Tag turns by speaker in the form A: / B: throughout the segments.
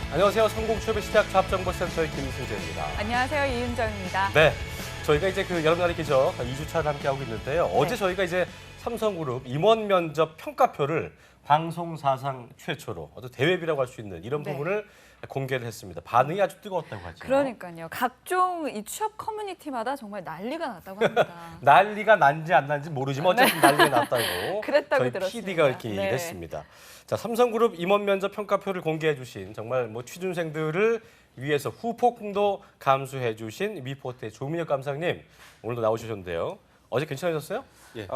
A: 안녕하세요. 성공취업의 시작 잡정보센터의 김승재입니다.
B: 안녕하세요. 이윤정입니다.
A: 네, 저희가 이제 여름 날이 기적 2주차를 함께하고 있는데요. 어제 저희가 이제 삼성그룹 임원 면접 평가표를 방송 사상 최초로 어떤 대회비라고 할 수 있는 이런 부분을 공개를 했습니다. 반응이 아주 뜨거웠다고 하죠.
B: 그러니까요. 각종 이 취업 커뮤니티마다 정말 난리가 났다고 합니다.
A: 난리가 난지 안 난지 모르지만 어쨌든 난리가 났다고
B: 그랬다고
A: 저희
B: 들었습니다.
A: PD가 이렇게 얘기를 했습니다. 자, 삼성그룹 임원 면접 평가표를 공개해 주신 정말 취준생들을 위해서 후폭풍도 감수해 주신 위포트의 조민혁 감독님 오늘도 나오셨는데요. 어제 괜찮으셨어요? 예.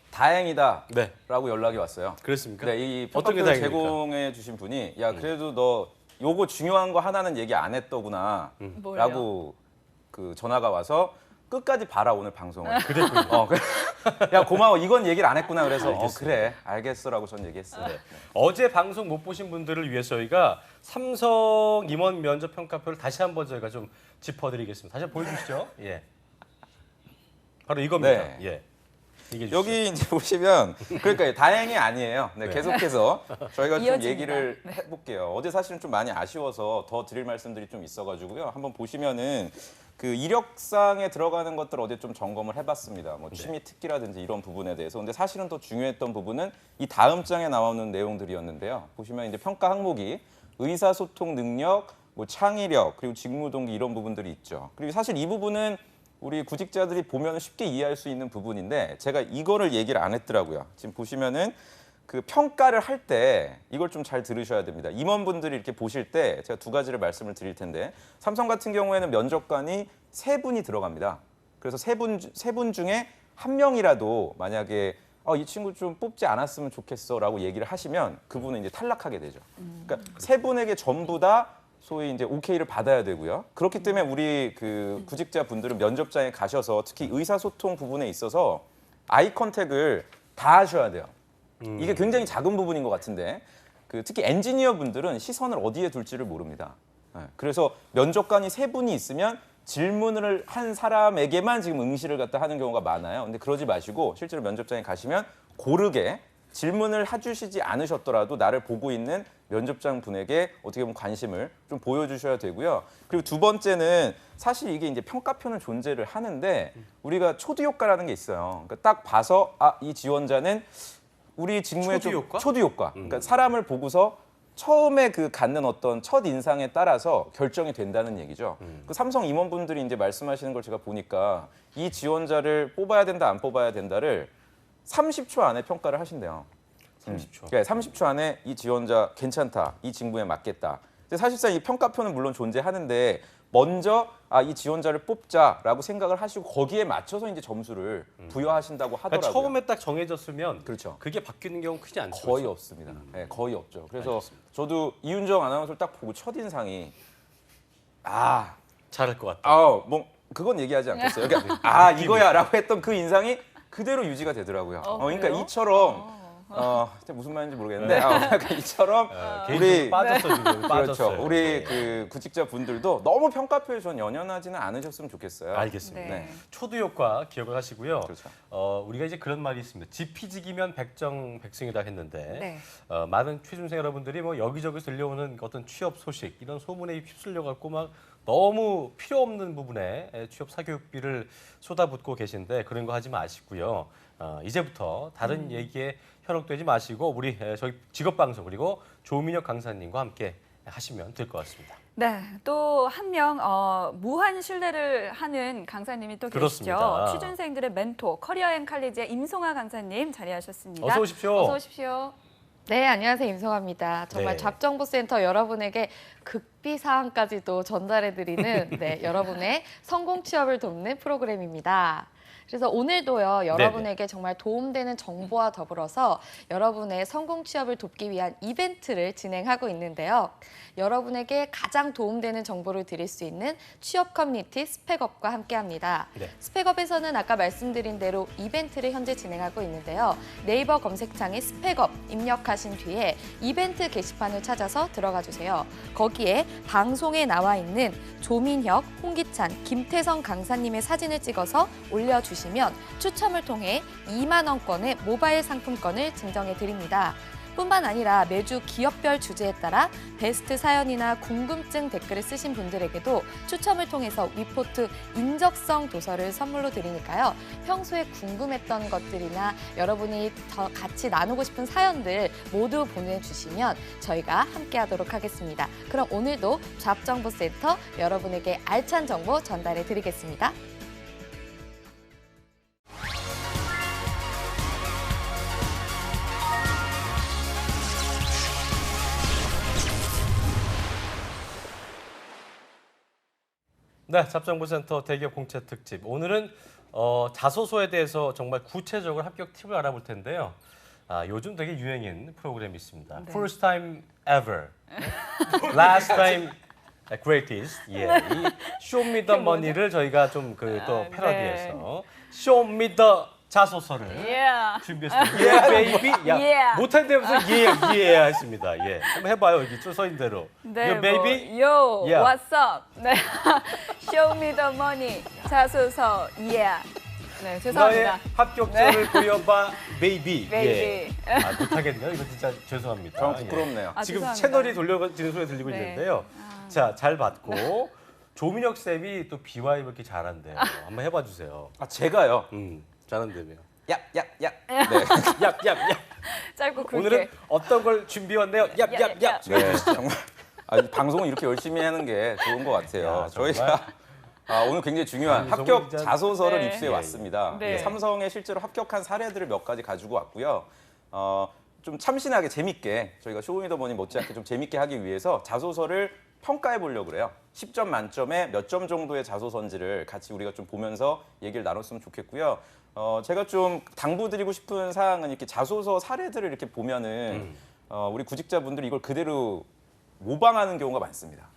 C: 다행이다라고
A: 네.
C: 연락이 왔어요.
A: 그렇습니까?
C: 네, 이
A: 어떤 게
C: 평가표를
A: 다행입니까?
C: 제공해 주신 분이 야 그래도 너 요거 중요한 거 하나는 얘기 안 했더구나
B: 뭐예요?
C: 라고 그 전화가 와서 끝까지 봐라 오늘 방송을.
A: 그랬군요.
C: 야 고마워 이건 얘기를 안 했구나 그래서
A: 알겠습니다.
C: 그래 알겠어라고 전 얘기했어요. 네.
A: 어제 방송 못 보신 분들을 위해서 저희가 삼성 임원 면접 평가표를 다시 한번 저희가 좀 짚어드리겠습니다. 다시 한번 보여주시죠. 예. 바로 이겁니다.
C: 네.
A: 예. 얘기해 주시죠.
C: 여기 이제 보시면 그러니까 다행이 아니에요. 네,
A: 네.
C: 계속해서 저희가 좀
B: 이어집니다.
C: 얘기를 해볼게요. 어제 사실은 좀 많이 아쉬워서 더 드릴 말씀들이 좀 있어가지고요. 한번 보시면은 그 이력상에 들어가는 것들 어제 좀 점검을 해봤습니다. 뭐 취미 특기라든지 이런 부분에 대해서. 근데 사실은 더 중요했던 부분은 이 다음 장에 나오는 내용들이었는데요. 보시면 이제 평가 항목이 의사소통 능력, 뭐 창의력, 그리고 직무 동기 이런 부분들이 있죠. 그리고 사실 이 부분은 우리 구직자들이 보면 쉽게 이해할 수 있는 부분인데 제가 이거를 얘기를 안 했더라고요. 지금 보시면은 그 평가를 할 때 이걸 좀 잘 들으셔야 됩니다. 임원분들이 이렇게 보실 때 제가 두 가지를 말씀을 드릴 텐데 삼성 같은 경우에는 면접관이 3분이 들어갑니다. 그래서 세 분 중에 한 명이라도 만약에 이 친구 좀 뽑지 않았으면 좋겠어라고 얘기를 하시면 그분은 이제 탈락하게 되죠. 그러니까 3분에게 전부 다 소위 이제 오케이를 받아야 되고요. 그렇기 때문에 우리 그 구직자 분들은 면접장에 가셔서 특히 의사소통 부분에 있어서 아이 컨택을 다 하셔야 돼요. 이게 굉장히 작은 부분인 것 같은데 특히 엔지니어 분들은 시선을 어디에 둘지를 모릅니다. 그래서 면접관이 3분이 있으면 질문을 한 사람에게만 지금 응시를 갖다 하는 경우가 많아요. 근데 그러지 마시고 실제로 면접장에 가시면 고르게 질문을 해주시지 않으셨더라도 나를 보고 있는 면접장 분에게 어떻게 보면 관심을 좀 보여주셔야 되고요. 그리고 두 번째는 사실 이게 이제 평가표는 존재를 하는데 우리가 초두 효과라는 게 있어요. 그러니까 딱 봐서 이 지원자는 우리 직무에
A: 초두 효과?
C: 초두 효과. 그러니까 사람을 보고서 처음에 갖는 어떤 첫 인상에 따라서 결정이 된다는 얘기죠. 그 삼성 임원분들이 이제 말씀하시는 걸 제가 보니까 이 지원자를 뽑아야 된다, 안 뽑아야 된다를 30초 안에 평가를 하신대요.
A: 30초.
C: 그러니까 30초 안에 이 지원자 괜찮다, 이 직무에 맞겠다. 근데 사실상 이 평가표는 물론 존재하는데 먼저 이 지원자를 뽑자라고 생각을 하시고 거기에 맞춰서 이제 점수를 부여하신다고 하더라고요.
A: 그러니까 처음에 딱 정해졌으면
C: 그렇죠.
A: 그게 바뀌는 경우 크지 않죠.
C: 거의 없습니다. 네, 거의 없죠. 그래서
A: 알겠습니다.
C: 저도 이윤정 아나운서를 딱 보고 첫 인상이
A: 잘할 것 같다.
C: 뭐 그건 얘기하지 않겠어요. 그러니까 이거야라고 했던 그 인상이 그대로 유지가 되더라고요. 그러니까
B: 그래요?
C: 이처럼 무슨 말인지 모르겠는데 약간 이처럼
A: 개인적으로 빠졌어 지금.
C: 그렇죠.
A: 빠졌어요.
C: 우리
A: 네.
C: 그 구직자 분들도 너무 평가표에 전 연연하지는 않으셨으면 좋겠어요.
A: 알겠습니다.
B: 네.
A: 초두 효과 기억을 하시고요.
C: 그렇죠.
A: 우리가 이제 그런 말이 있습니다. 지피지기면 백정백승이다 했는데
B: 네.
A: 많은 취준생 여러분들이 뭐 여기저기서 들려오는 어떤 취업 소식 이런 소문에 휩쓸려 갖고 막 너무 필요 없는 부분에 취업 사교육비를 쏟아붓고 계신데 그런 거 하지 마시고요. 이제부터 다른 얘기에 현혹되지 마시고 우리 저희 직업방송 그리고 조민혁 강사님과 함께 하시면 될 것 같습니다.
B: 네, 또 한 명 무한 신뢰를 하는 강사님이 또 계시죠.
A: 그렇습니다.
B: 취준생들의 멘토 커리어앤칼리지의 임송아 강사님 자리하셨습니다.
A: 어서 오십시오.
B: 어서 오십시오.
D: 네, 안녕하세요. 임송아입니다. 정말
A: 네.
D: 잡정보센터 여러분에게 극비사항까지도 전달해드리는 여러분의 성공 취업을 돕는 프로그램입니다. 그래서 오늘도요, 여러분에게 정말 도움되는 정보와 더불어서 여러분의 성공 취업을 돕기 위한 이벤트를 진행하고 있는데요. 여러분에게 가장 도움되는 정보를 드릴 수 있는 취업 커뮤니티 스펙업과 함께합니다.
A: 네.
D: 스펙업에서는 아까 말씀드린 대로 이벤트를 현재 진행하고 있는데요. 네이버 검색창에 스펙업 입력하신 뒤에 이벤트 게시판을 찾아서 들어가 주세요. 거기에 방송에 나와 있는 조민혁, 홍기찬, 김태성 강사님의 사진을 찍어서 올려주시면 추첨을 통해 2만 원권의 모바일 상품권을 증정해 드립니다. 뿐만 아니라 매주 기업별 주제에 따라 베스트 사연이나 궁금증 댓글을 쓰신 분들에게도 추첨을 통해서 위포트 인적성 도서를 선물로 드리니까요. 평소에 궁금했던 것들이나 여러분이 더 같이 나누고 싶은 사연들 모두 보내주시면 저희가 함께하도록 하겠습니다. 그럼 오늘도 잡정보센터 여러분에게 알찬 정보 전달해 드리겠습니다.
A: 네, 잡정보센터 대기업 공채 특집. 오늘은 자소서에 대해서 정말 구체적으로 합격 팁을 알아볼 텐데요. 요즘 되게 유행인 프로그램이 있습니다.
B: 네.
A: First time ever, last time greatest. 예, 이 쇼미더머니를 저희가 좀 또 패러디해서 쇼미더 자소서를 준비했습니다. 예, 베이비. 야,
B: Yeah.
A: 못한다면서 예 했습니다. 예, 한번 해봐요. 여기 써있는 대로.
B: 네,
A: 요 베이비.
B: Yo,
A: Yeah.
B: what's up? 네, Show me the money. 자소서, yeah. 네,
A: 너의
B: 죄송합니다.
A: 합격서를 보여봐, 베이비.
B: Baby.
A: 예. 못하겠네요. 이거 진짜 죄송합니다.
C: 정말 부끄럽네요.
B: 아,
A: 지금
B: 죄송합니다.
A: 채널이 돌려지는 소리 들리고
B: 네.
A: 있는데요. 자, 잘 봤고 조민혁 쌤이 또 비와이 그렇게 잘한대요. 한번 해봐 주세요.
C: 제가요.
A: 잘한다며.
C: 네.
A: 얍.
B: 짧고 굵게.
A: 오늘은 어떤 걸 준비했네요. 얍.
C: 네, 정말 방송을 이렇게 열심히 하는 게 좋은 것 같아요.
A: 야, 정말.
C: 저희가 오늘 굉장히 중요한
A: 방송
C: 합격
A: 진짜-
C: 자소서를
B: 네.
C: 입수해 왔습니다.
B: 네.
C: 삼성에 실제로 합격한 사례들을 몇 가지 가지고 왔고요. 좀 참신하게 재밌게 저희가 쇼미더머니 못지않게 좀 재밌게 하기 위해서 자소서를 평가해 보려고 그래요. 10점 만점에 몇 점 정도의 자소서인지를 같이 우리가 좀 보면서 얘기를 나눴으면 좋겠고요. 제가 좀 당부드리고 싶은 사항은 이렇게 자소서 사례들을 이렇게 보면은 우리 구직자분들이 이걸 그대로 모방하는 경우가 많습니다.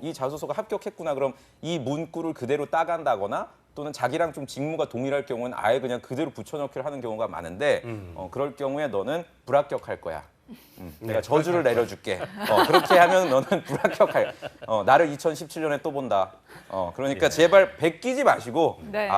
C: 이 자소서가 합격했구나. 그럼 이 문구를 그대로 따간다거나 또는 자기랑 좀 직무가 동일할 경우는 아예 그냥 그대로 붙여넣기를 하는 경우가 많은데 그럴 경우에 너는 불합격할 거야. 내가 저주를 내려줄게. 그렇게 하면 너는 불합격할. 나를 2017년에 또 본다. 그러니까 제발 베끼지 마시고
B: 네.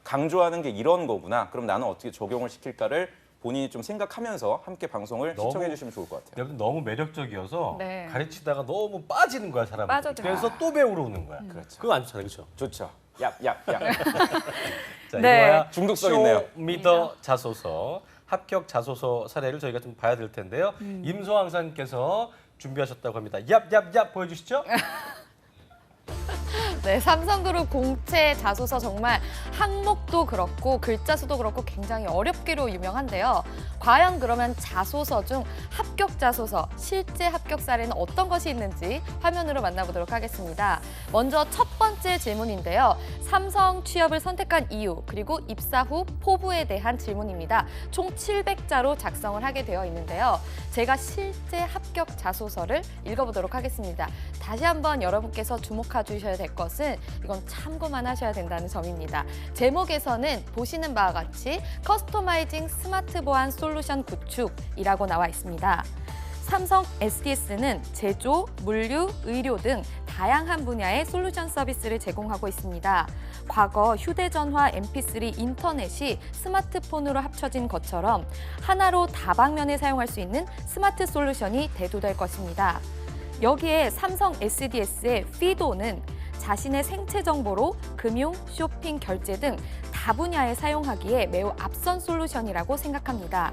C: 강조하는 게 이런 거구나. 그럼 나는 어떻게 적용을 시킬까를 본인이 좀 생각하면서 함께 방송을
A: 너무-
C: 시청해 주시면 좋을 것 같아요.
A: 여러분 너무 매력적이어서
B: 네.
A: 가르치다가 너무 빠지는 거야 사람들.
B: 빠져들어요.
A: 그래서 또 배우러 오는 거야.
C: 그렇죠.
A: 그거 안 좋잖아요, 그렇죠?
C: 좋죠. 얍.
A: 자,
B: 네.
A: 이거야
C: 중독성 있네요.
A: 쇼미더 자소서 합격 자소서 사례를 저희가 좀 봐야 될 텐데요. 임소왕사님께서 준비하셨다고 합니다. 얍 보여주시죠.
D: 네, 삼성그룹 공채 자소서 정말 항목도 그렇고 글자 수도 그렇고 굉장히 어렵기로 유명한데요. 과연 그러면 자소서 중 합격 자소서, 실제 합격 사례는 어떤 것이 있는지 화면으로 만나보도록 하겠습니다. 먼저 첫 번째 질문인데요. 삼성 취업을 선택한 이유, 그리고 입사 후 포부에 대한 질문입니다. 총 700자로 작성을 하게 되어 있는데요. 제가 실제 합격 자소서를 읽어보도록 하겠습니다. 다시 한번 여러분께서 주목해 주셔야 될 것은 이건 참고만 하셔야 된다는 점입니다. 제목에서는 보시는 바와 같이 커스터마이징 스마트 보안 솔루션 구축이라고 나와 있습니다. 삼성 SDS는 제조, 물류, 의료 등 다양한 분야의 솔루션 서비스를 제공하고 있습니다. 과거 휴대전화, MP3, 인터넷이 스마트폰으로 합쳐진 것처럼 하나로 다방면에 사용할 수 있는 스마트 솔루션이 대두될 것입니다. 여기에 삼성 SDS의 피도는 자신의 생체 정보로 금융, 쇼핑, 결제 등 다분야에 사용하기에 매우 앞선 솔루션이라고 생각합니다.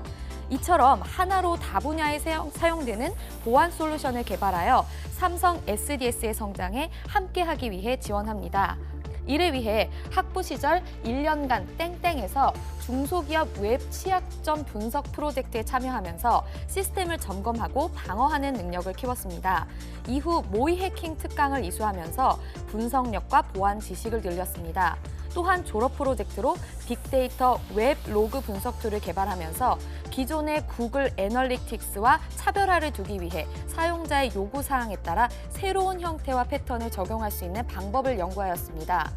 D: 이처럼 하나로 다분야에 사용되는 보안 솔루션을 개발하여 삼성 SDS의 성장에 함께하기 위해 지원합니다. 이를 위해 학부 시절 1년간 땡땡에서 중소기업 웹 취약점 분석 프로젝트에 참여하면서 시스템을 점검하고 방어하는 능력을 키웠습니다. 이후 모의 해킹 특강을 이수하면서 분석력과 보안 지식을 늘렸습니다. 또한 졸업 프로젝트로 빅데이터 웹 로그 분석 툴을 개발하면서 기존의 구글 애널리틱스와 차별화를 두기 위해 사용자의 요구사항에 따라 새로운 형태와 패턴을 적용할 수 있는 방법을 연구하였습니다.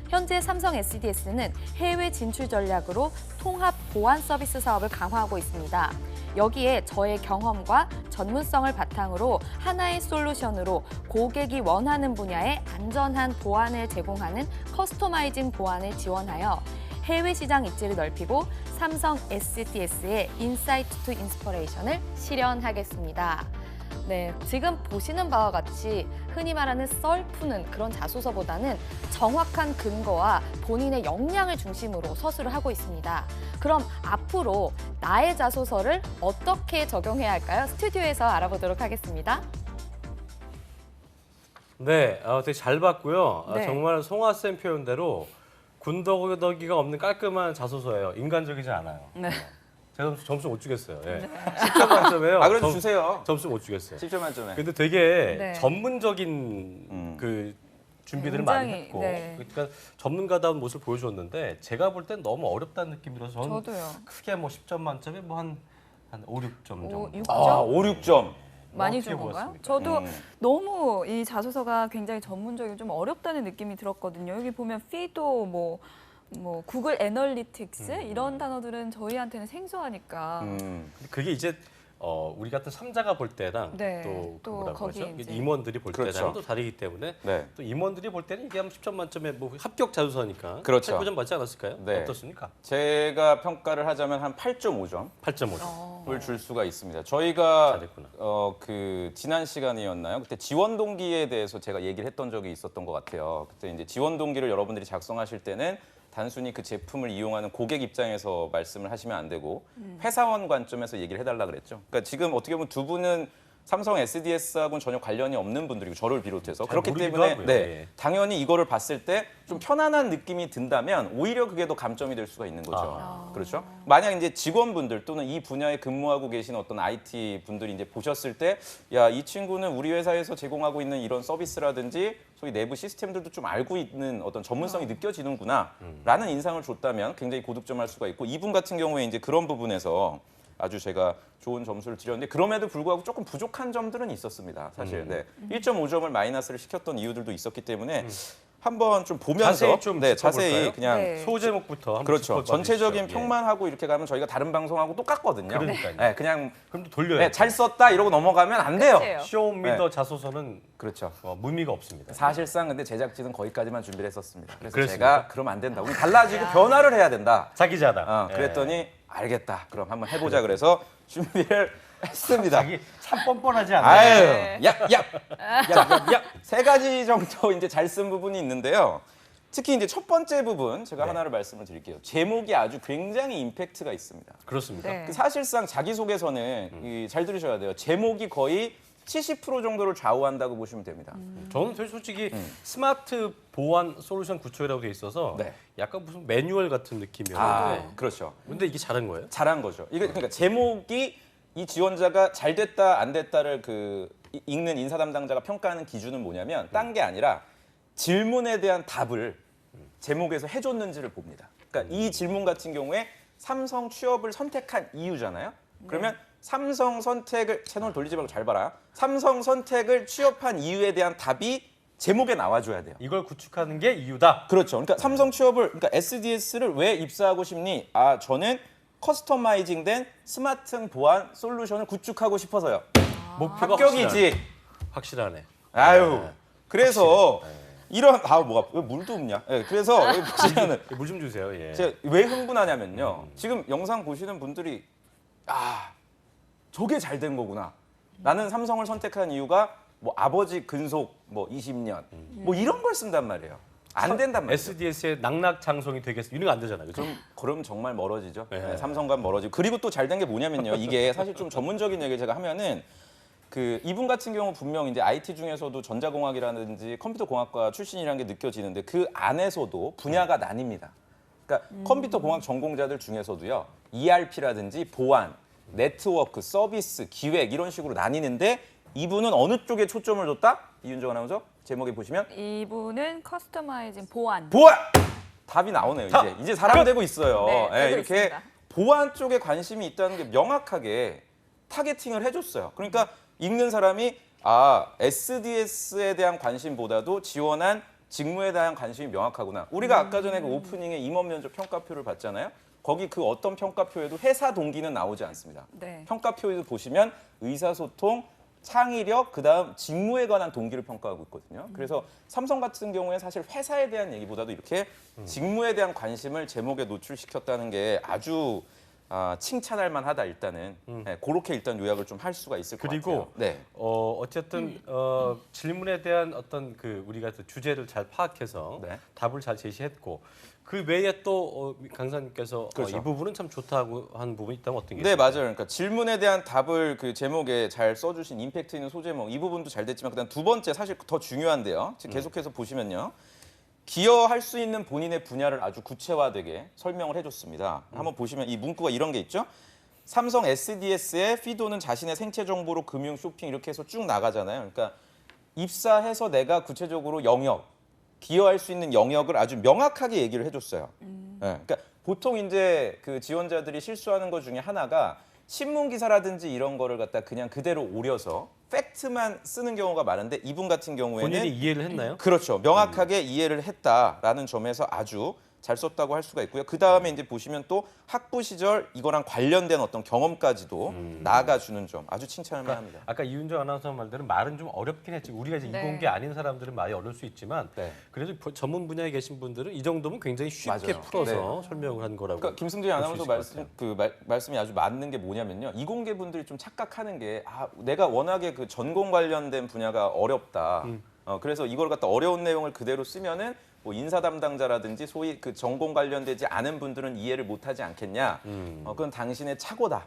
D: 현재 삼성 SDS는 해외 진출 전략으로 통합 보안 서비스 사업을 강화하고 있습니다. 여기에 저의 경험과 전문성을 바탕으로 하나의 솔루션으로 고객이 원하는 분야의 안전한 보안을 제공하는 커스터마이징 보안을 지원하여
B: 해외 시장 입지를 넓히고 삼성 SDS의 인사이트 투 인스퍼레이션을
D: 실현하겠습니다. 네, 지금 보시는 바와 같이 흔히 말하는 썰 푸는 그런 자소서보다는 정확한 근거와 본인의 역량을 중심으로 서술을 하고 있습니다. 그럼 앞으로 나의 자소서를 어떻게 적용해야 할까요? 스튜디오에서 알아보도록 하겠습니다.
A: 네, 되게 잘 봤고요.
B: 네.
A: 정말 송아 쌤 표현대로 군더더기가 없는 깔끔한 자소서예요. 인간적이지 않아요.
B: 네.
A: 제가 점수 못 주겠어요. 예. 10점 만점에요.
C: 아, 그래도 주세요.
A: 점수 못 주겠어요.
C: 10점 만점에.
A: 근데 되게
B: 네.
A: 전문적인 그 준비들을 많이
B: 굉장히,
A: 했고,
B: 네.
A: 그러니까 전문가다운 모습을 보여줬는데 제가 볼 땐 너무 어렵다는 느낌이 들어서 저는
B: 저도요.
A: 크게 뭐 10점 만점에 뭐 한 5, 6점 정도.
B: 6점?
C: 아, 5, 6점.
B: 많이
A: 어떻게
B: 준 건가요?
A: 보았습니까?
B: 저도 너무 이 자소서가 굉장히 전문적이고 좀 어렵다는 느낌이 들었거든요. 여기 보면 피도 뭐 구글 애널리틱스 이런 단어들은 저희한테는 생소하니까.
A: 그게 이제 우리 같은 삼자가 볼 때랑
B: 네,
A: 또
B: 또
A: 뭐라고
B: 거기에
A: 하죠?
B: 이제.
A: 임원들이 볼
C: 그렇죠.
A: 때랑 또 다르기 때문에
C: 네.
A: 또 임원들이 볼 때는 이게 한 10점 만점에 뭐 합격 자소서니까
C: 그렇죠.
A: 8점 받지 않았을까요?
C: 네.
A: 어떻습니까?
C: 제가 평가를 하자면 한 8.5점.
A: 8.5점.
C: 을 줄 수가 있습니다. 저희가
A: 잘했구나.
C: 그 지난 시간이었나요? 그때 지원 동기에 대해서 제가 얘기를 했던 적이 있었던 것 같아요. 그때 이제 지원 동기를 여러분들이 작성하실 때는 단순히 그 제품을 이용하는 고객 입장에서 말씀을 하시면 안 되고 회사원 관점에서 얘기를 해달라 그랬죠. 그러니까 지금 어떻게 보면 두 분은 삼성 SDS하고는 전혀 관련이 없는 분들이고 저를 비롯해서
A: 잘
C: 그렇기
A: 모르기도
C: 때문에
A: 하고요.
C: 네,
A: 예.
C: 당연히 이거를 봤을 때 좀 편안한 느낌이 든다면 오히려 그게 더 감점이 될 수가 있는 거죠.
A: 아.
C: 그렇죠? 만약 이제 직원분들 또는 이 분야에 근무하고 계신 어떤 IT 분들이 이제 보셨을 때, 야, 이 친구는 우리 회사에서 제공하고 있는 이런 서비스라든지 소위 내부 시스템들도 좀 알고 있는 어떤 전문성이 느껴지는구나라는 인상을 줬다면 굉장히 고득점할 수가 있고 이분 같은 경우에 이제 그런 부분에서 아주 제가 좋은 점수를 드렸는데 그럼에도 불구하고 조금 부족한 점들은 있었습니다. 사실 네. 1.5점을 마이너스를 시켰던 이유들도 있었기 때문에 한번 좀 보면서
A: 자세히 좀
C: 자세히
A: 짚어볼까요?
C: 그냥
B: 네.
A: 소제목부터 한번
C: 그렇죠.
A: 짚어봐
C: 전체적인
A: 주시죠.
C: 평만 하고 이렇게 가면 저희가 다른 방송하고 똑같거든요.
A: 그러니까요.
C: 네, 그냥
A: 그럼 또 돌려요.
C: 네, 잘 썼다 이러고 넘어가면 안 돼요.
B: 끝이에요.
A: 쇼미더
C: 네.
A: 자소서는
C: 그렇죠.
A: 무의미가 없습니다.
C: 사실상 근데 제작진은 거기까지만 준비를 했었습니다. 그래서
A: 그렇습니까?
C: 제가 그러면 안 된다. 우리 달라지고 변화를 해야 된다.
A: 자기자다.
C: 그랬더니 알겠다. 그럼 한번 해보자. 그래서 준비를 했습니다.
A: 자기 참 뻔뻔하지 않나요?
C: 아유, 야. 세 가지 정도 이제 잘 쓴 부분이 있는데요. 특히 이제 첫 번째 부분 제가
A: 네.
C: 하나를 말씀을 드릴게요. 제목이 아주 굉장히 임팩트가 있습니다.
A: 그렇습니까?
B: 네.
C: 사실상 자기소개서는 잘 들으셔야 돼요. 제목이 거의 70% 정도를 좌우한다고 보시면 됩니다.
A: 저는 사실 솔직히 스마트 보안 솔루션 구축이라고 돼 있어서
C: 네.
A: 약간 무슨 매뉴얼 같은
C: 아,
A: 느낌이었는데
C: 그렇죠.
A: 근데 이게 잘한 거예요?
C: 잘한 거죠. 이게 그러니까 제목이 이 지원자가 잘 됐다 안 됐다를 읽는 인사 담당자가 평가하는 기준은 뭐냐면 딴 게 아니라 질문에 대한 답을 제목에서 해줬는지를 봅니다. 그러니까 이 질문 같은 경우에 삼성 취업을 선택한 이유잖아요. 그러면 삼성 선택을 채널 돌리지 말고 잘 봐라. 삼성 선택을 취업한 이유에 대한 답이 제목에 나와줘야 돼요.
A: 이걸 구축하는 게 이유다.
C: 그렇죠. 그러니까 삼성 취업을 그러니까 SDS를 왜 입사하고 싶니? 아, 저는 커스터마이징된 스마트 보안 솔루션을 구축하고 싶어서요.
A: 목표가
C: 합격이지.
A: 확실하네.
C: 아유.
A: 네.
C: 그래서 이런 뭐가 왜 물도 없냐? 예, 그래서 여기 보시면은
A: 물 좀 주세요. 예.
C: 제가 왜 흥분하냐면요. 지금 영상 보시는 분들이 저게 잘 된 거구나. 나는 삼성을 선택한 이유가 뭐 아버지 근속 뭐 20년 뭐 이런 걸 쓴단 말이에요. 안 된단 말이에요.
A: SDS의 낙낙장성이 되겠어. 이런 거 안 되잖아요. 그죠?
C: 그럼 정말 멀어지죠.
A: 네.
C: 네, 삼성과 멀어지고 그리고 또 잘 된 게 뭐냐면요. 이게 사실 좀 전문적인 얘기를 제가 하면은 이분 같은 경우 분명 이제 IT 중에서도 전자공학이라든지 컴퓨터공학과 출신이라는 게 느껴지는데 그 안에서도 분야가 나뉩니다. 그러니까 컴퓨터공학 전공자들 중에서도요. ERP라든지 보안, 네트워크, 서비스, 기획 이런 식으로 나뉘는데 이분은 어느 쪽에 초점을 뒀다? 이윤정 아나운서 제목에 보시면
B: 이분은 커스터마이징 보안.
C: 보안! 답이 나오네요. 이제 사람 되고 있어요.
B: 네, 되고
C: 이렇게
B: 있습니다.
C: 보안 쪽에 관심이 있다는 게 명확하게 타겟팅을 해줬어요. 그러니까 읽는 사람이 SDS에 대한 관심보다도 지원한 직무에 대한 관심이 명확하구나. 우리가 아까 전에 그 오프닝에 임원 면접 평가표를 봤잖아요. 거기 그 어떤 평가표에도 회사 동기는 나오지 않습니다.
B: 네.
C: 평가표에도 보시면 의사소통, 창의력, 그다음 직무에 관한 동기를 평가하고 있거든요. 그래서 삼성 같은 경우에 사실 회사에 대한 얘기보다도 이렇게 직무에 대한 관심을 제목에 노출시켰다는 게 아주 칭찬할 만하다 일단은. 네, 그렇게 일단 요약을 좀 할 수가 있을 것
A: 그리고
C: 같아요. 네.
A: 어쨌든 질문에 대한 어떤 그 우리가 그 주제를 잘 파악해서
C: 네.
A: 답을 잘 제시했고 그 외에 또 강사님께서
C: 그렇죠.
A: 이 부분은 참 좋다고 한 부분이 있다면 어떤 게
C: 네,
A: 있을까요?
C: 맞아요. 그러니까 질문에 대한 답을 그 제목에 잘 써주신 임팩트 있는 소제목 이 부분도 잘 됐지만 그다음 두 번째 사실 더 중요한데요. 지금 계속해서 보시면요. 기여할 수 있는 본인의 분야를 아주 구체화되게 설명을 해줬습니다. 한번 보시면 이 문구가 이런 게 있죠. 삼성 SDS의 피도는 자신의 생체 정보로 금융, 쇼핑 이렇게 해서 쭉 나가잖아요. 그러니까 입사해서 내가 구체적으로 영역, 기여할 수 있는 영역을 아주 명확하게 얘기를 해줬어요. 네, 그러니까 보통 이제 그 지원자들이 실수하는 것 중에 하나가 신문 기사라든지 이런 거를 갖다 그냥 그대로 오려서 팩트만 쓰는 경우가 많은데 이분 같은 경우에는
A: 본인이 이해를 했나요?
C: 그렇죠. 명확하게 이해를 했다라는 점에서 아주 잘 썼다고 할 수가 있고요. 그 다음에 이제 보시면 또 학부 시절 이거랑 관련된 어떤 경험까지도 나아가주는 점 아주 칭찬할 만합니다.
A: 아까 이윤정 아나운서 말대로 말은 좀 어렵긴 했지. 우리가 이제
B: 네.
A: 이공계 아닌 사람들은 말이 어려울 수 있지만
C: 네.
A: 그래도 전문 분야에 계신 분들은 이 정도면 굉장히 쉽게
C: 맞아요.
A: 풀어서 설명을 한 거라고.
C: 그러니까 김승재 아나운서
A: 볼수 있을 것
C: 말씀이 아주 맞는 게 뭐냐면요. 이공계 분들이 좀 착각하는 게 내가 워낙에 그 전공 관련된 분야가 어렵다. 그래서 이걸 갖다 어려운 내용을 그대로 쓰면은 뭐 인사 담당자라든지 소위 그 전공 관련되지 않은 분들은 이해를 못하지 않겠냐. 그건 당신의 착오다.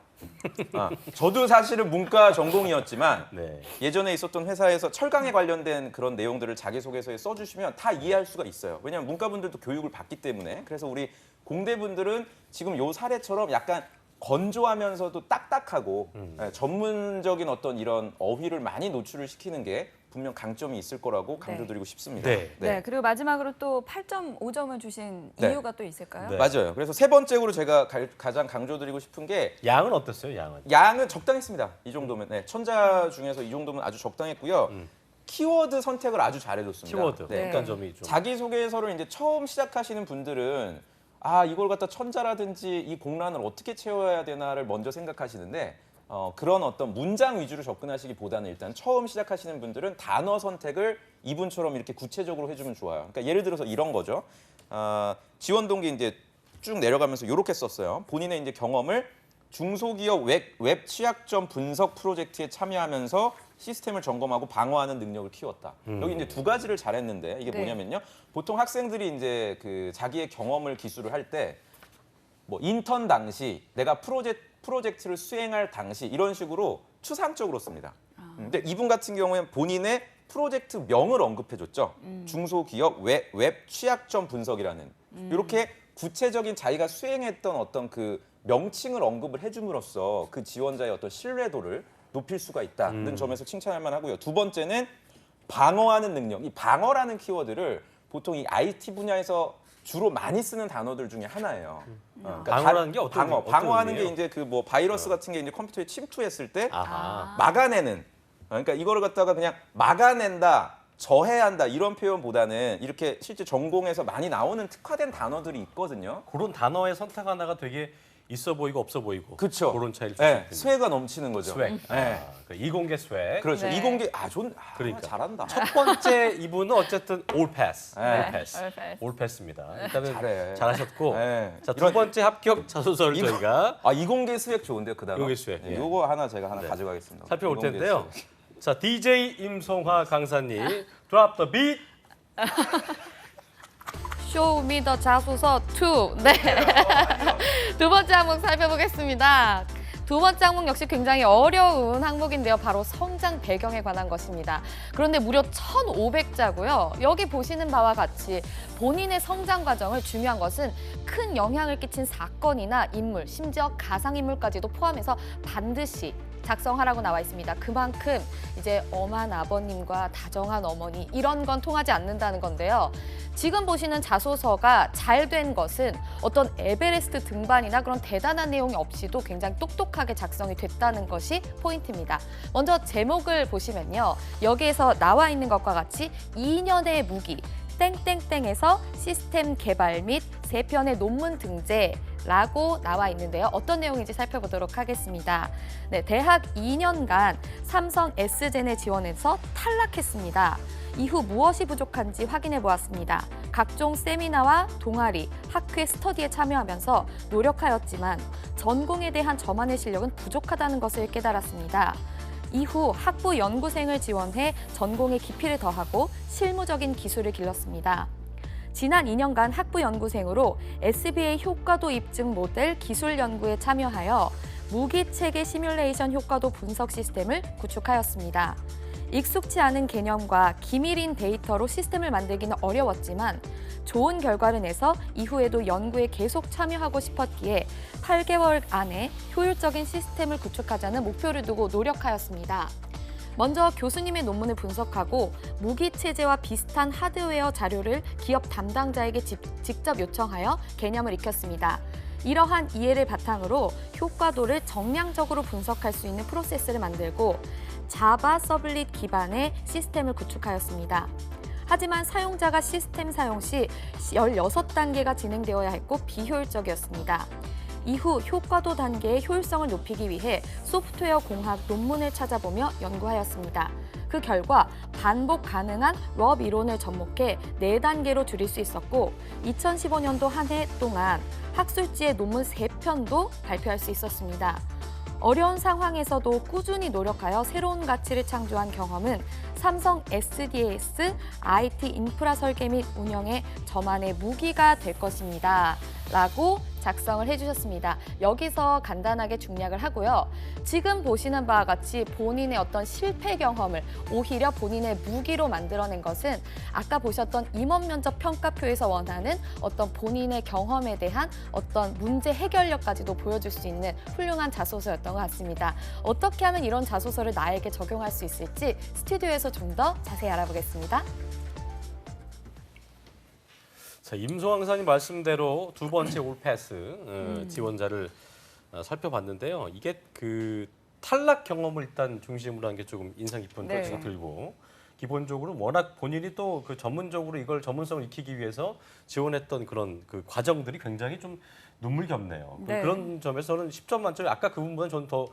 C: 저도 사실은 문과 전공이었지만
A: 네.
C: 예전에 있었던 회사에서 철강에 관련된 그런 내용들을 자기소개서에 써주시면 다 이해할 수가 있어요. 왜냐하면 문과분들도 교육을 받기 때문에. 그래서 우리 공대분들은 지금 요 사례처럼 약간 건조하면서도 딱딱하고 전문적인 어떤 이런 어휘를 많이 노출을 시키는 게 분명 강점이 있을 거라고 강조드리고 싶습니다.
A: 네.
B: 네. 그리고 마지막으로 또 8.5점을 주신
C: 네.
B: 이유가 또 있을까요?
A: 네.
C: 맞아요. 그래서 세 번째로 제가 가장 강조드리고 싶은 게
A: 양은 어땠어요? 양은?
C: 양은 적당했습니다. 이 정도면. 네, 천자 중에서 이 정도면 아주 적당했고요. 키워드 선택을 아주 잘해줬습니다.
A: 키워드
C: 네,
A: 어떤 점이 좀
C: 자기소개서를 이제 처음 시작하시는 분들은 이걸 갖다 천자라든지 이 공란을 어떻게 채워야 되나를 먼저 생각하시는데 그런 어떤 문장 위주로 접근하시기보다는 일단 처음 시작하시는 분들은 단어 선택을 이분처럼 이렇게 구체적으로 해주면 좋아요. 그러니까 예를 들어서 이런 거죠. 지원 동기 이제 쭉 내려가면서 이렇게 썼어요. 본인의 이제 경험을 중소기업 웹 취약점 분석 프로젝트에 참여하면서 시스템을 점검하고 방어하는 능력을 키웠다. 여기 이제 두 가지를 잘했는데 이게
B: 네.
C: 뭐냐면요. 보통 학생들이 이제 그 자기의 경험을 기술을 할 때 뭐 인턴 당시 내가 프로젝트를 수행할 당시 이런 식으로 추상적으로 씁니다. 근데 이분 같은 경우에는 본인의 프로젝트 명을 언급해줬죠. 중소기업 웹 취약점 분석이라는 이렇게 구체적인 자기가 수행했던 어떤 그 명칭을 언급을 해줌으로써 그 지원자의 어떤 신뢰도를 높일 수가 있다는 점에서 칭찬할 만하고요. 두 번째는 방어하는 능력. 이 방어라는 키워드를 보통 이 IT 분야에서 주로 많이 쓰는 단어들 중에 하나예요. 그러니까
A: 방어라는 게 어떤
C: 방어하는 게
A: 의미예요?
C: 이제 그 뭐 바이러스 같은 게 이제 컴퓨터에 침투했을 때
A: 아하.
C: 막아내는. 그러니까 이거를 갖다가 그냥 막아낸다, 저해한다 이런 표현보다는 이렇게 실제 전공에서 많이 나오는 특화된 단어들이 있거든요.
A: 그런 단어의 선택 하나가 되게 있어 보이고 없어 보이고
C: 그렇죠.
A: 그런 차이를
C: 네,
A: 주시군요.
C: 쇠가 넘치는 거죠.
A: 스웩.
C: 네.
A: 그 이공계 스웩.
C: 그렇죠.
B: 네.
C: 이공계
A: 그러니까.
C: 잘한다.
A: 첫 번째 이분은 어쨌든 올 패스.
C: 네.
A: 올 패스.
B: 올 패스.
A: 올 패스입니다. 일단은
C: 잘해.
A: 잘하셨고.
C: 네.
A: 자, 두 번째 합격 자소서를
C: 이거-
A: 저희가
C: 이공계 스웩 좋은데요, 그 단어.
A: 이공계 스웩, 예.
C: 이거 하나 제가 하나
A: 네.
C: 가져가겠습니다.
A: 살펴볼
C: 이공계
A: 텐데요.
C: 스웩.
A: 자, DJ 임송화 강사님, drop the beat.
D: 쇼미더 자소서 2. 네. 두 번째 항목 살펴보겠습니다. 두 번째 항목 역시 굉장히 어려운 항목인데요. 바로 성장 배경에 관한 것입니다. 그런데 무려 1,500자고요. 여기 보시는 바와 같이 본인의 성장 과정을 중요한 것은 큰 영향을 끼친 사건이나 인물, 심지어 가상인물까지도 포함해서 반드시 작성하라고 나와 있습니다. 그만큼 이제 엄한 아버님과 다정한 어머니 이런 건 통하지 않는다는 건데요. 지금 보시는 자소서가 잘 된 것은 어떤 에베레스트 등반이나 그런 대단한 내용이 없이도 굉장히 똑똑하게 작성이 됐다는 것이 포인트입니다. 먼저 제목을 보시면요. 여기에서 나와 있는 것과 같이 2년의 무기, 땡땡땡에서 시스템 개발 및 3편의 논문 등재, 라고 나와 있는데요. 어떤 내용인지 살펴보도록 하겠습니다. 네, 대학 2년간 삼성 S젠에 지원해서 탈락했습니다. 이후 무엇이 부족한지 확인해 보았습니다. 각종 세미나와 동아리, 학회 스터디에 참여하면서 노력하였지만 전공에 대한 저만의 실력은 부족하다는 것을 깨달았습니다. 이후 학부 연구생을 지원해 전공의 깊이를 더하고 실무적인 기술을 길렀습니다. 지난 2년간 학부 연구생으로 SBA 효과도 입증 모델 기술 연구에 참여하여 무기 체계 시뮬레이션 효과도 분석 시스템을 구축하였습니다. 익숙치 않은 개념과 기밀인 데이터로 시스템을 만들기는 어려웠지만 좋은 결과를 내서 이후에도 연구에 계속 참여하고 싶었기에 8개월 안에 효율적인 시스템을 구축하자는 목표를 두고 노력하였습니다. 먼저 교수님의 논문을 분석하고 무기 체제와 비슷한 하드웨어 자료를 기업 담당자에게 직접 요청하여 개념을 익혔습니다. 이러한 이해를 바탕으로 효과도를 정량적으로 분석할 수 있는 프로세스를 만들고 자바 서블릿 기반의 시스템을 구축하였습니다. 하지만 사용자가 시스템 사용 시 16단계가 진행되어야 했고 비효율적이었습니다. 이후 효과도 단계의 효율성을 높이기 위해 소프트웨어 공학 논문을 찾아보며 연구하였습니다. 그 결과 반복 가능한 럽 이론을 접목해 4단계로 줄일 수 있었고 2015년도 한 해 동안 학술지에 논문 3편도 발표할 수 있었습니다. 어려운 상황에서도 꾸준히 노력하여 새로운 가치를 창조한 경험은 삼성 SDS IT 인프라 설계 및 운영의 저만의 무기가 될 것입니다. 라고 작성을 해주셨습니다. 여기서 간단하게 중략을 하고요. 지금 보시는 바와 같이 본인의 어떤 실패 경험을 오히려 본인의 무기로 만들어낸 것은 아까 보셨던 임원 면접 평가표에서 원하는 어떤 본인의 경험에 대한 어떤 문제 해결력까지도 보여줄 수 있는 훌륭한 자소서였던 것 같습니다. 어떻게 하면 이런 자소서를 나에게 적용할 수 있을지 스튜디오에서 좀 더 자세히 알아보겠습니다.
A: 자, 임소왕 강사님 말씀대로 두 번째 올패스 지원자를 살펴봤는데요. 이게 그 탈락 경험을 일단 중심으로 한 게 조금 인상 깊은
B: 네.
A: 것이 들고 기본적으로 워낙 본인이 또 그 전문적으로 이걸 전문성을 익히기 위해서 지원했던 그런 그 과정들이 굉장히 좀 눈물겹네요.
B: 네.
A: 그런 점에서는 10점 만점에 아까 그 부분은 저는 더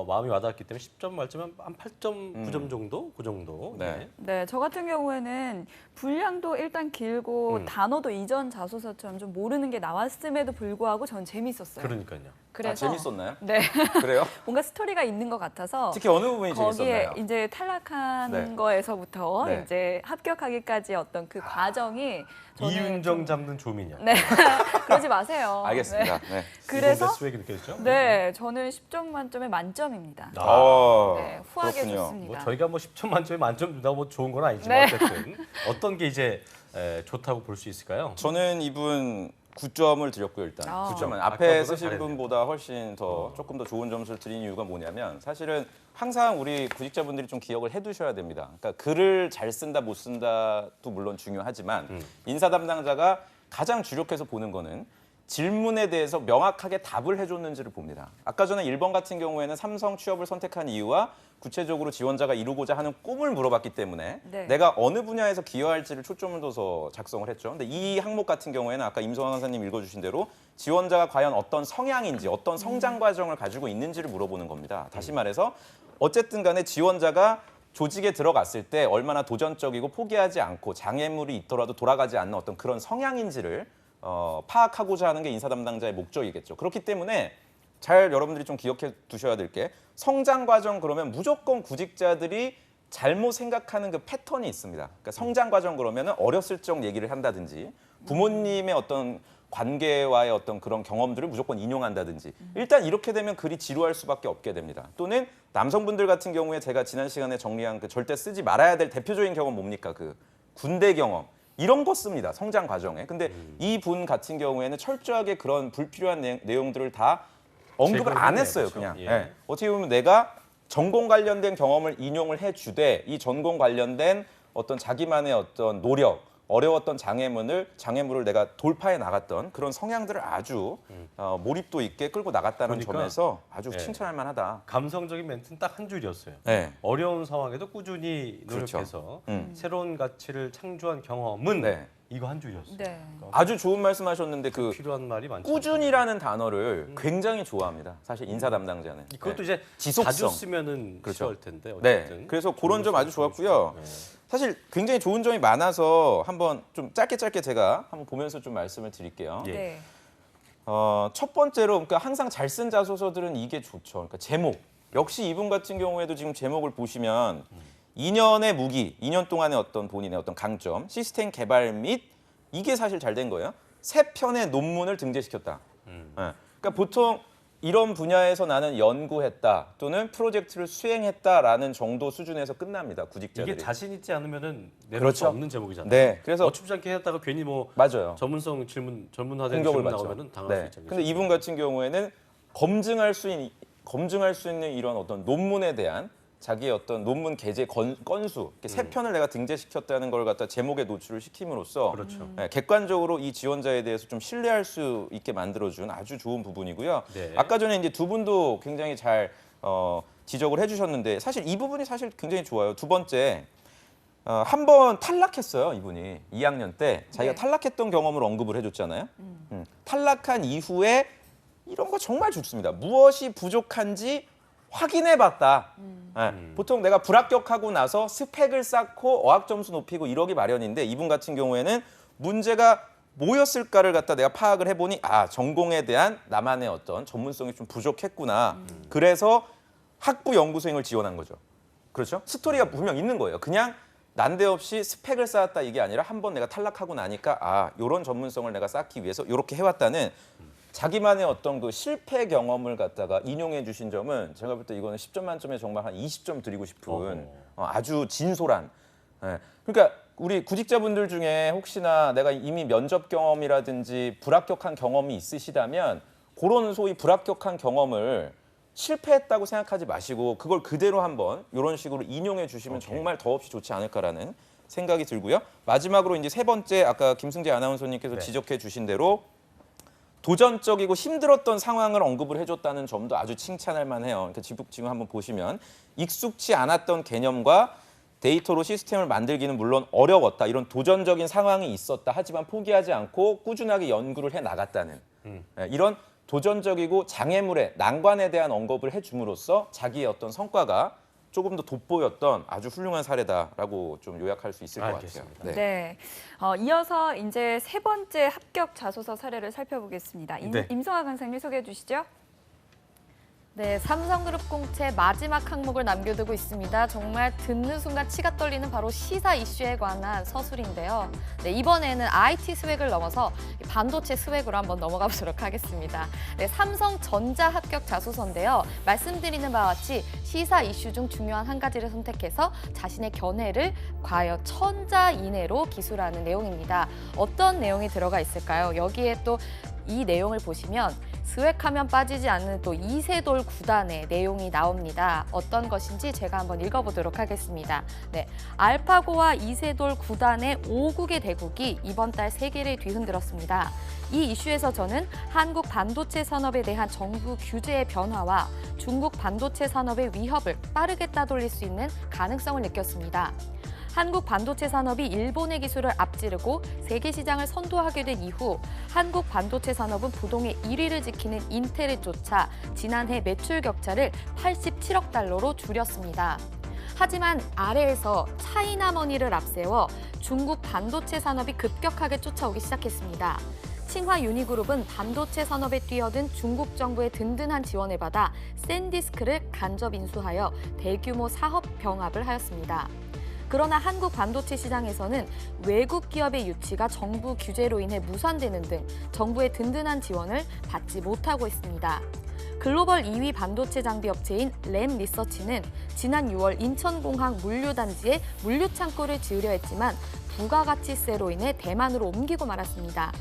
A: 마음이 와닿았기 때문에 10점 만점에 한 8.9점 정도? 그 정도.
C: 네.
B: 네, 저 같은 경우에는 분량도 일단 길고 단어도 이전 자소서처럼 좀 모르는 게 나왔음에도 불구하고 전 재밌었어요.
A: 그러니까요.
B: 그래서
C: 재밌었나요?
B: 네,
C: 그래요?
B: 뭔가 스토리가 있는 것 같아서
C: 특히 어느 부분이
B: 거기에
C: 재밌었나요?
B: 이제 탈락한
C: 네.
B: 거에서부터
C: 네.
B: 이제 합격하기까지 어떤 그 과정이 저는
A: 이윤정
B: 좀-
A: 잡는 조민영.
B: 네, 그러지 마세요.
C: 알겠습니다. 네.
B: 네. 그래서
A: 스웨기 느껴졌죠?
B: 네, 저는 10점 만점에 만점입니다. 네, 후하게
C: 그렇군요.
B: 좋습니다.
A: 뭐 저희가 뭐 10점 만점에 만점 준다고 뭐 좋은 건 아니지만
B: 네.
A: 어쨌든 어떤 게 이제 좋다고 볼 수 있을까요?
C: 저는 이분 9점을 드렸고요, 일단.
B: 아.
C: 9점은
A: 아까보다
C: 앞에 쓰신
A: 잘했네요.
C: 분보다 훨씬 더 조금 더 좋은 점수를 드린 이유가 뭐냐면 사실은 항상 우리 구직자분들이 좀 기억을 해두셔야 됩니다. 그러니까 글을 잘 쓴다 못 쓴다도 물론 중요하지만 인사 담당자가 가장 주력해서 보는 거는 질문에 대해서 명확하게 답을 해줬는지를 봅니다. 아까 전에 1번 같은 경우에는 삼성 취업을 선택한 이유와 구체적으로 지원자가 이루고자 하는 꿈을 물어봤기 때문에
B: 네.
C: 내가 어느 분야에서 기여할지를 초점을 둬서 작성을 했죠. 근데 이 항목 같은 경우에는 아까 임성환 강사님 읽어주신 대로 지원자가 과연 어떤 성향인지 어떤 성장 과정을 가지고 있는지를 물어보는 겁니다. 다시 말해서 어쨌든 간에 지원자가 조직에 들어갔을 때 얼마나 도전적이고 포기하지 않고 장애물이 있더라도 돌아가지 않는 어떤 그런 성향인지를 파악하고자 하는 게 인사 담당자의 목적이겠죠. 그렇기 때문에 잘 여러분들이 좀 기억해 두셔야 될 게 성장 과정 그러면 무조건 구직자들이 잘못 생각하는 그 패턴이 있습니다. 그러니까 성장 과정 그러면 어렸을 적 얘기를 한다든지 부모님의 어떤 관계와의 어떤 그런 경험들을 무조건 인용한다든지 일단 이렇게 되면 글이 지루할 수밖에 없게 됩니다. 또는 남성분들 같은 경우에 제가 지난 시간에 정리한 그 절대 쓰지 말아야 될 대표적인 경험 뭡니까? 그 군대 경험. 이런 거 씁니다. 성장 과정에. 근데 이 분 같은 경우에는 철저하게 그런 불필요한 내용들을 다 언급을 안
A: 제거했네요.
C: 했어요.
A: 그렇죠.
C: 그냥.
A: 예.
C: 예. 어떻게 보면 내가 전공 관련된 경험을 인용을 해주되 이 전공 관련된 어떤 자기만의 어떤 노력 어려웠던 장애물을 내가 돌파해 나갔던 그런 성향들을 아주 몰입도 있게 끌고 나갔다는
A: 그러니까,
C: 점에서 아주
A: 네.
C: 칭찬할 만하다.
A: 감성적인 멘트는 딱 한 줄이었어요.
C: 네.
A: 어려운 상황에도 꾸준히
C: 그렇죠.
A: 노력해서 새로운 가치를 창조한 경험은
C: 네.
A: 이거 한 줄이었어요.
B: 네.
C: 아주 좋은 말씀하셨는데 그
A: 필요한 말이 많죠.
C: 꾸준이라는 단어를 굉장히 좋아합니다. 사실 인사 담당자는.
A: 그것도
C: 네.
A: 이제
C: 지속성.
A: 자주 쓰면은
C: 그렇죠.
A: 쉬울 텐데
C: 네.
A: 어쨌든.
C: 그래서 그런 점 아주 좋았고요.
A: 네.
C: 사실 굉장히 좋은 점이 많아서 한번 좀 짧게 제가 한번 보면서 좀 말씀을 드릴게요.
A: 예.
B: 네.
C: 첫 번째로 그러니까 항상 잘 쓴 자소서들은 이게 좋죠. 그러니까 제목. 역시 이분 같은 경우에도 지금 제목을 보시면 2년의 무기, 2년 동안의 어떤 본인의 어떤 강점, 시스템 개발 및 이게 사실 잘 된 거예요. 3편의 논문을 등재시켰다. 그러니까 보통 이런 분야에서 나는 연구했다 또는 프로젝트를 수행했다라는 정도 수준에서 끝납니다. 구직자들이.
A: 이게 자신 있지 않으면은 내놓을
C: 그렇죠.
A: 수 없는 제목이잖아요.
C: 네, 그래서
A: 어춥지 않게 했다가 괜히 뭐
C: 맞아요.
A: 전문성 질문 전문화된
C: 공격을
A: 질문
C: 받죠.
A: 나오면은 당할 수
C: 네.
A: 있잖아요.
C: 근데 이분 같은 경우에는 검증할 수 있는 이런 어떤 논문에 대한 자기의 어떤 논문 게재 건수 이렇게 3편을 내가 등재시켰다는 걸 갖다 제목에 노출을 시킴으로써
A: 그렇죠.
C: 네, 객관적으로 이 지원자에 대해서 좀 신뢰할 수 있게 만들어준 아주 좋은 부분이고요.
A: 네.
C: 아까 전에 이제 두 분도 굉장히 잘 지적을 해주셨는데 사실 이 부분이 사실 굉장히 좋아요. 두 번째 한 번 탈락했어요. 이분이 2학년 때 자기가
B: 네.
C: 탈락했던 경험을 언급을 해줬잖아요. 탈락한 이후에 이런 거 정말 좋습니다. 무엇이 부족한지 확인해봤다. 네, 보통 내가 불합격하고 나서 스펙을 쌓고 어학 점수 높이고 이러기 마련인데 이분 같은 경우에는 문제가 뭐였을까를 갖다 내가 파악을 해보니 전공에 대한 나만의 어떤 전문성이 좀 부족했구나. 그래서 학부 연구생을 지원한 거죠. 그렇죠? 스토리가 분명 있는 거예요. 그냥 난데없이 스펙을 쌓았다 이게 아니라 한번 내가 탈락하고 나니까 이런 전문성을 내가 쌓기 위해서 이렇게 해왔다는 자기만의 어떤 그 실패 경험을 갖다가 인용해 주신 점은 제가 볼 때 이거는 10점 만점에 정말 한 20점 드리고 싶은 아주 진솔한. 그러니까 우리 구직자분들 중에 혹시나 내가 이미 면접 경험이라든지 불합격한 경험이 있으시다면 그런 소위 불합격한 경험을 실패했다고 생각하지 마시고 그걸 그대로 한번 이런 식으로 인용해 주시면 정말 더없이 좋지 않을까라는 생각이 들고요. 마지막으로 이제 세 번째 아까 김승재 아나운서님께서
A: 네.
C: 지적해 주신 대로 도전적이고 힘들었던 상황을 언급을 해줬다는 점도 아주 칭찬할 만해요. 그러니까 지금 한번 보시면 익숙치 않았던 개념과 데이터로 시스템을 만들기는 물론 어려웠다. 이런 도전적인 상황이 있었다. 하지만 포기하지 않고 꾸준하게 연구를 해 나갔다는 이런 도전적이고 장애물의 난관에 대한 언급을 해줌으로써 자기의 어떤 성과가 조금 더 돋보였던 아주 훌륭한 사례다라고 좀 요약할 수 있을 것
A: 알겠습니다.
C: 같아요.
B: 네. 이어서 이제 세 번째 합격 자소서 사례를 살펴보겠습니다.
A: 네.
B: 임성아 강사님 소개해 주시죠.
D: 네, 삼성그룹 공채 마지막 항목을 남겨두고 있습니다. 정말 듣는 순간 치가 떨리는 바로 시사 이슈에 관한 서술인데요. 네, 이번에는 IT 스웩을 넘어서 반도체 스웩으로 한번 넘어가 보도록 하겠습니다. 네, 삼성전자 합격 자소서인데요. 말씀드리는 바와 같이 시사 이슈 중 중요한 한 가지를 선택해서 자신의 견해를 과연 1000자 이내로 기술하는 내용입니다. 어떤 내용이 들어가 있을까요? 여기에 또 이 내용을 보시면 스웩하면 빠지지 않는 또 이세돌 구단의 내용이 나옵니다. 어떤 것인지 제가 한번 읽어보도록 하겠습니다. 네, 알파고와 이세돌 구단의 5국의 대국이 이번 달 세계를 뒤흔들었습니다. 이 이슈에서 저는 한국 반도체 산업에 대한 정부 규제의 변화와 중국 반도체 산업의 위협을 빠르게 따돌릴 수 있는 가능성을 느꼈습니다. 한국 반도체 산업이 일본의 기술을 앞지르고 세계 시장을 선도하게 된 이후 한국 반도체 산업은 부동의 1위를 지키는 인텔을 쫓아 지난해 매출 격차를 87억 달러로 줄였습니다. 하지만 아래에서 차이나머니를 앞세워 중국 반도체 산업이 급격하게 쫓아오기 시작했습니다. 칭화 유니그룹은 반도체 산업에 뛰어든 중국 정부의 든든한 지원을 받아 샌디스크를 간접 인수하여 대규모 사업 병합을 하였습니다. 그러나 한국 반도체 시장에서는 외국 기업의 유치가 정부 규제로 인해 무산되는 등 정부의 든든한 지원을 받지 못하고 있습니다. 글로벌 2위 반도체 장비 업체인 램 리서치는 지난 6월 인천공항 물류단지에 물류창고를 지으려 했지만 부가가치세로 인해 대만으로 옮기고 말았습니다.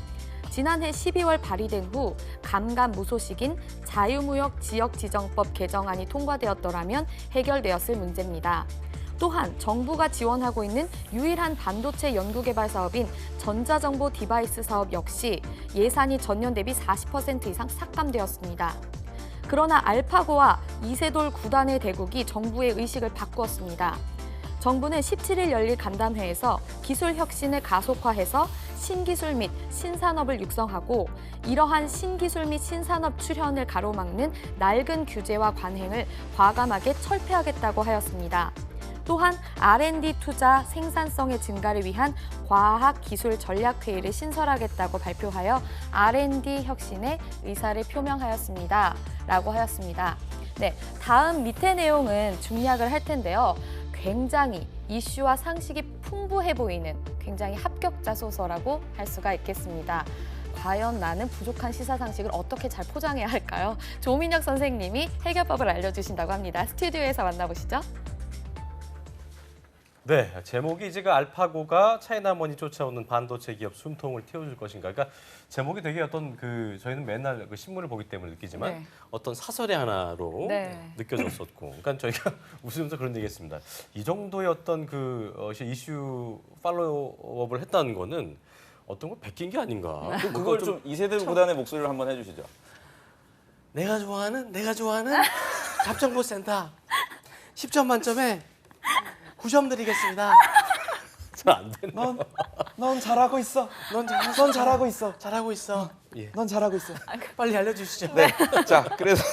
D: 지난해 12월 발의된 후 감감무소식인 자유무역 지역지정법 개정안이 통과되었더라면 해결되었을 문제입니다. 또한 정부가 지원하고 있는 유일한 반도체 연구개발 사업인 전자정보 디바이스 사업 역시 예산이 전년 대비 40% 이상 삭감되었습니다. 그러나 알파고와 이세돌 구단의 대국이 정부의 의식을 바꾸었습니다. 정부는 17일 열릴 간담회에서 기술 혁신을 가속화해서 신기술 및 신산업을 육성하고 이러한 신기술 및 신산업 출현을 가로막는 낡은 규제와 관행을 과감하게 철폐하겠다고 하였습니다. 또한 R&D 투자 생산성의 증가를 위한 과학기술 전략회의를 신설하겠다고 발표하여 R&D 혁신의 의사를 표명하였습니다. 라고 하였습니다. 네, 다음 밑에 내용은 중략을 할 텐데요. 굉장히 이슈와 상식이 풍부해 보이는 굉장히 합격자 소서라고 할 수가 있겠습니다. 과연 나는 부족한 시사 상식을 어떻게 잘 포장해야 할까요? 조민혁 선생님이 해결법을 알려주신다고 합니다. 스튜디오에서 만나보시죠.
A: 네, 제목이 이제 그 알파고가 차이나머니 쫓아오는 반도체 기업 숨통을 틔워줄 것인가. 그러니까 제목이 되게 어떤 그 저희는 맨날 그 신문을 보기 때문에 느끼지만
B: 네.
A: 어떤 사설의 하나로
B: 네.
A: 느껴졌었고, 그러니까 저희가 웃으면서 그런 얘기했습니다. 이 정도의 어떤 그 이슈 팔로우업을 했다는 거는 어떤 걸 베낀 게 아닌가.
C: 그걸 좀 이세돌 구단의 목소리로 한번 해주시죠.
A: 내가 좋아하는 갑정보 센터 10점 만점에 9점 드리겠습니다. 잘 안 되네.
E: 넌 잘하고 있어. 넌 잘하고 있어.
A: 잘하고 있어. 예.
E: 넌 잘하고 있어.
A: 빨리 알려주시죠.
C: 네. 자, 그래서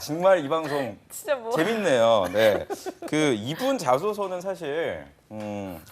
C: 정말 이 방송
B: 진짜 뭐.
C: 재밌네요. 네. 그 이분 자소서는 사실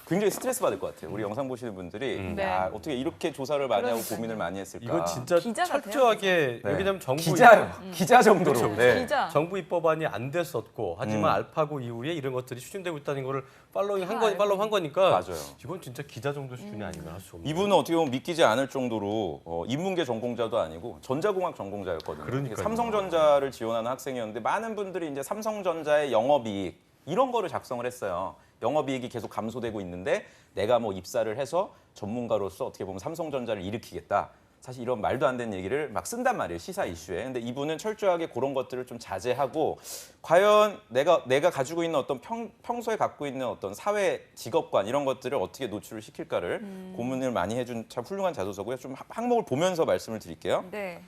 C: 굉장히 스트레스 받을 것 같아요. 우리 영상 보시는 분들이
B: 네.
C: 어떻게 이렇게 조사를 많이 하고
B: 그러니까요.
C: 고민을 많이 했을까.
A: 이건 진짜
B: 기자 같아요,
A: 철저하게
C: 네.
A: 왜냐면 정부
C: 기자 정도로.
A: 그렇죠.
C: 네.
B: 기자.
A: 정부 입법안이 안 됐었고 하지만 알파고 이후에 이런 것들이 추진되고 있다는 거를 팔로우한 거니까
C: 맞아요.
A: 이건 진짜 기자 정도 수준이 아닌가 할 수 없는.
C: 이분은 어떻게 보면 믿기지 않을 정도로 인문계 전공자도 아니고 전자공학 전공자였거든요.
A: 그러니까요.
C: 삼성전자를 지원하는 학생이었는데 많은 분들이 이제 삼성전자의 영업이익 이런 거를 작성을 했어요. 영업이익이 계속 감소되고 있는데 내가 뭐 입사를 해서 전문가로서 어떻게 보면 삼성전자를 일으키겠다. 사실 이런 말도 안 되는 얘기를 막 쓴단 말이에요. 시사 이슈에. 근데 이분은 철저하게 그런 것들을 좀 자제하고 과연 내가 가지고 있는 어떤 평소에 갖고 있는 어떤 사회 직업관 이런 것들을 어떻게 노출을 시킬까를 고민을 많이 해준 참 훌륭한 자소서고요. 좀 항목을 보면서 말씀을 드릴게요.
B: 네.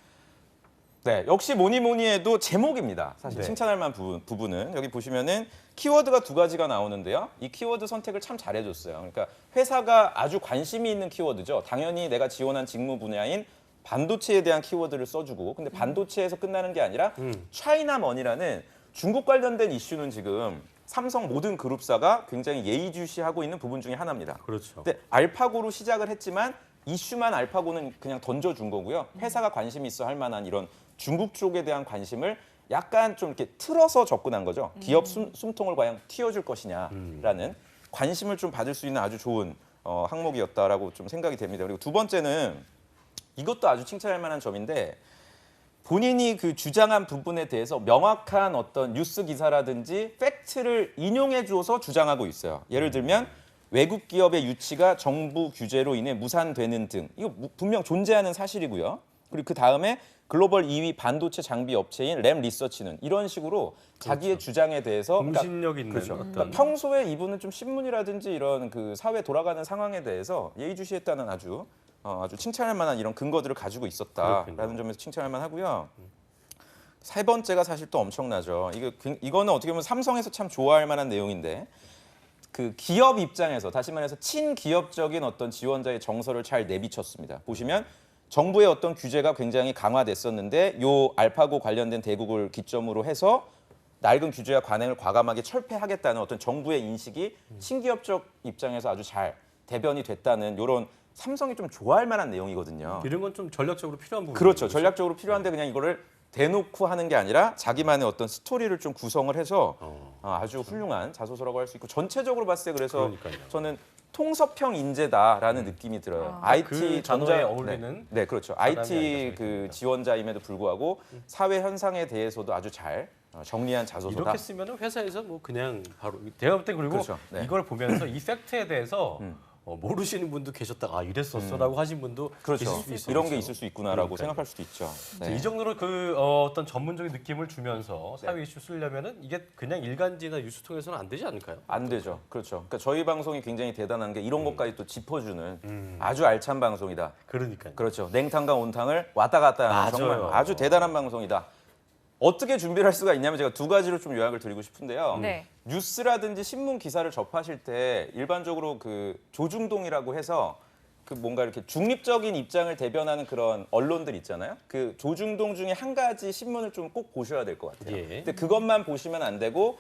C: 네, 역시 뭐니 해도 제목입니다. 사실
A: 네.
C: 칭찬할 만한 부분은 여기 보시면은 키워드가 두 가지가 나오는데요. 이 키워드 선택을 참 잘해줬어요. 그러니까 회사가 아주 관심이 있는 키워드죠. 당연히 내가 지원한 직무 분야인 반도체에 대한 키워드를 써주고, 근데 반도체에서 끝나는 게 아니라 차이나머니라는 중국 관련된 이슈는 지금 삼성 모든 그룹사가 굉장히 예의주시하고 있는 부분 중에 하나입니다.
A: 그렇죠.
C: 근데 알파고로 시작을 했지만 이슈만 알파고는 그냥 던져준 거고요. 회사가 관심이 있어 할 만한 이런 중국 쪽에 대한 관심을 약간 좀 이렇게 틀어서 접근한 거죠. 기업 숨통을 과연 틔워줄 것이냐라는 관심을 좀 받을 수 있는 아주 좋은 항목이었다라고 좀 생각이 됩니다. 그리고 두 번째는 이것도 아주 칭찬할 만한 점인데 본인이 그 주장한 부분에 대해서 명확한 어떤 뉴스 기사라든지 팩트를 인용해 주어서 주장하고 있어요. 예를 들면 외국 기업의 유치가 정부 규제로 인해 무산되는 등 이거 분명 존재하는 사실이고요. 그리고 그 다음에 글로벌 2위 반도체 장비 업체인 램 리서치는 이런 식으로 자기의 주장에 대해서
A: 공신력 있는
C: 그러니까
A: 어떤
C: 평소에 이분은 좀 신문이라든지 이런 그 사회 돌아가는 상황에 대해서 예의주시했다는 아주 칭찬할 만한 이런 근거들을 가지고 있었다라는
A: 그렇군요.
C: 점에서 칭찬할 만하고요. 세 번째가 사실 또 엄청나죠. 이거는 어떻게 보면 삼성에서 참 좋아할 만한 내용인데 그 기업 입장에서 다시 말해서 친기업적인 어떤 지원자의 정서를 잘 내비쳤습니다. 보시면 정부의 어떤 규제가 굉장히 강화됐었는데 요 알파고 관련된 대국을 기점으로 해서 낡은 규제와 관행을 과감하게 철폐하겠다는 어떤 정부의 인식이 친기업적 입장에서 아주 잘 대변이 됐다는 이런 삼성이 좀 좋아할 만한 내용이거든요.
A: 이런 건 좀 전략적으로 필요한 부분.
C: 그렇죠. 전략적으로 필요한데 그냥 이거를 대놓고 하는 게 아니라 자기만의 어떤 스토리를 좀 구성을 해서 아주 훌륭한 자소서라고 할 수 있고 전체적으로 봤을 때 그래서
A: 그러니까요.
C: 저는 통섭형 인재다라는 느낌이 들어요.
B: 아.
C: IT
A: 그 단어에 어울리는
C: 네, 그렇죠.
A: 사람이
C: IT
A: 아닌가
C: 그
A: 생각합니다.
C: 지원자임에도 불구하고 사회 현상에 대해서도 아주 잘 정리한 자소서다.
A: 이렇게 쓰면 회사에서 뭐 그냥 바로 제가 볼 때 그리고
C: 그렇죠. 네.
A: 이걸 보면서 이 팩트에 대해서 모르시는 분도 계셨다가 이랬었어라고 하신 분도
C: 그렇죠.
A: 계실 수 있어요.
C: 이런 게 있을 수 있구나라고
A: 그러니까요.
C: 생각할 수도 있죠.
A: 네. 이 정도로 그 어떤 전문적인 느낌을 주면서 사회 이슈 쓰려면은 이게 그냥 일간지나 뉴스 통해서는 안 되지 않을까요?
C: 안 되죠. 그렇죠. 그러니까 저희 방송이 굉장히 대단한 게 이런 것까지 또 짚어주는 아주 알찬 방송이다.
A: 그러니까요.
C: 그렇죠. 냉탕과 온탕을 왔다 갔다 하는 정말
A: 맞아요.
C: 아주 대단한 방송이다. 어떻게 준비를 할 수가 있냐면 제가 두 가지로 좀 요약을 드리고 싶은데요.
B: 네.
C: 뉴스라든지 신문 기사를 접하실 때 일반적으로 그 조중동이라고 해서 그 뭔가 이렇게 중립적인 입장을 대변하는 그런 언론들 있잖아요. 그 조중동 중에 한 가지 신문을 좀 꼭 보셔야 될 것 같아요.
A: 예.
C: 근데 그것만 보시면 안 되고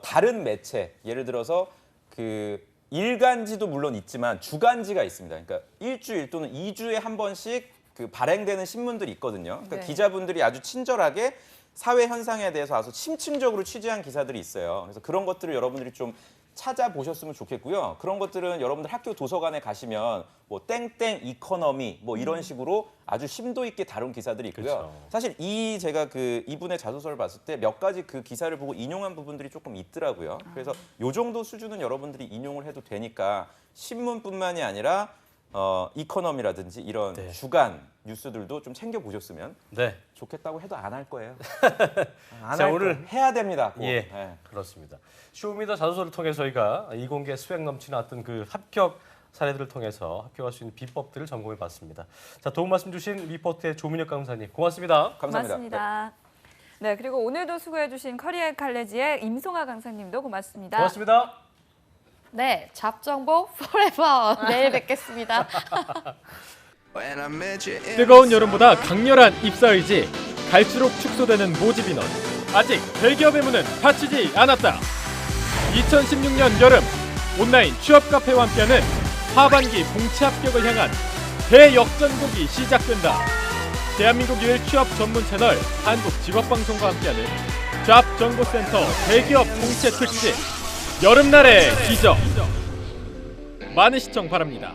C: 다른 매체 예를 들어서 그 일간지도 물론 있지만 주간지가 있습니다. 그러니까 일주일 또는 2주에 한 번씩 그 발행되는 신문들이 있거든요. 그러니까
B: 네.
C: 기자분들이 아주 친절하게 사회 현상에 대해서 아주 심층적으로 취재한 기사들이 있어요. 그래서 그런 것들을 여러분들이 좀 찾아보셨으면 좋겠고요. 그런 것들은 여러분들 학교 도서관에 가시면 뭐 땡땡 이코노미 뭐 이런 식으로 아주 심도 있게 다룬 기사들이 있고요.
A: 그렇죠.
C: 사실 제가 그 이분의 자소서를 봤을 때 몇 가지 그 기사를 보고 인용한 부분들이 조금 있더라고요. 그래서 요 정도 수준은 여러분들이 인용을 해도 되니까 신문뿐만이 아니라 이코노미라든지 이런
A: 네.
C: 주간 뉴스들도 좀 챙겨 보셨으면
A: 네.
C: 좋겠다고 해도 안 할 거예요.
A: 자, 오늘
C: 해야 됩니다. 꼭.
A: 예,
C: 네.
A: 그렇습니다. 쇼미더 자소서를 통해 저희가 이공계 스웩 넘치는 어떤 그 합격 사례들을 통해서 합격할 수 있는 비법들을 점검해 봤습니다. 자, 도움 말씀 주신 리포트의 조민혁 강사님 고맙습니다.
C: 감사합니다.
B: 고맙습니다. 네, 그리고 오늘도 수고해주신 커리어 칼레지의 임송아 강사님도 고맙습니다.
A: 고맙습니다.
D: 네, 잡정보 forever. 내일 뵙겠습니다.
F: 뜨거운 여름보다 강렬한 입사 의지, 갈수록 축소되는 모집 인원. 아직 대기업의 문은 닫히지 않았다. 2016년 여름 온라인 취업 카페와 함께하는 하반기 공채 합격을 향한 대역전곡이 시작된다. 대한민국 유일 취업 전문 채널 한국직업방송과 함께하는 잡정보센터 대기업 공채 특집 여름날의 기적. 많은 시청 바랍니다.